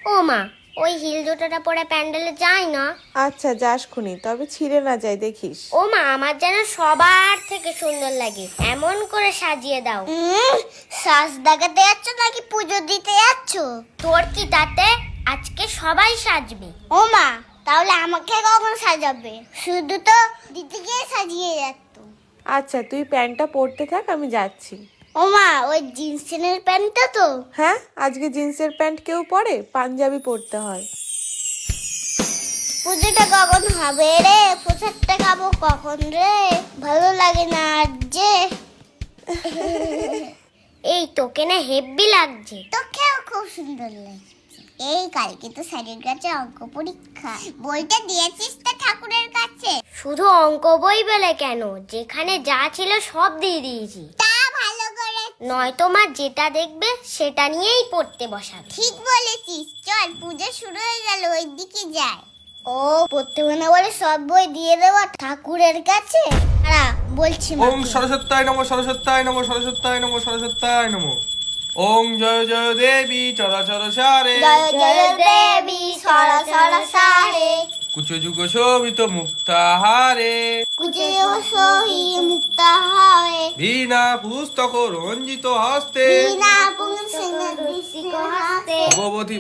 ও মা, ওই হিল জুতোটা পরে প্যান্ডেলে যায় না? আচ্ছা যাস খুনি, তবে ছিঁড়ে না যায় দেখিস। ও মা, আমার যেন সবার থেকে সুন্দর লাগে, এমন করে সাজিয়ে দাও। সাজ দেখাতে যাচ্ছ নাকি পুজো দিতে যাচ্ছ? তোর কি তাতে? আজকে সবাই সাজবে। ও মা, তাহলে আমাকে কখন সাজাবে? শুধু তো দিদিকে সাজিয়ে যাচ্ছ। আচ্ছা তুই প্যান্টটা পরতে থাক, আমি যাচ্ছি। ও মা, ওই জিন্সের প্যান্টটা তো? হ্যাঁ, আজকে জিন্সের প্যান্ট কেউ পরে? পাঞ্জাবি পরতে হয়। পুজোটা কখন হবে রে? প্রসাদটা খাবো কখন রে? ভালো লাগে না আজ যে। এই তোকে না হেব্বি লাগছে। তোকেও খুব সুন্দর লাগছে। এই কালকে তো স্যারের কাছে অঙ্ক পরীক্ষা, বইটা দিয়েছিস তো ঠাকুরের কাছে? শুধু অঙ্ক বই বলে কেন, যেখানে যা ছিল সব দিয়ে দিয়েছি। তা ভালো করে। নয়তো মা যেটা দেখবে সেটা নিয়েই পড়তে বসাবে। ঠিক বলেছিস, চল পুজো শুরু হয়ে গেল, ওই দিকে যাই। ও পড়তে মানে বলে সব বই দিয়ে দেওয়া ঠাকুরের কাছে? বলছি ওং সরস্বত্যায় নমঃ সরস্বত্যায় নমঃ সরস্বত্যায় নমঃ সরস্বত্যায় নমঃ। ওং জয় জয় দেবী চরাচর সারে, জয় জয় দেবী সরসর সারে, কুচ যুগ শোভিত মুক্তাহারে, কুচে সহি মুক্তা হয়, বীণা পুস্তক রঞ্জিত হস্তে, বিনা পুংসিং দৃষ্টি হাতে। ভগবতী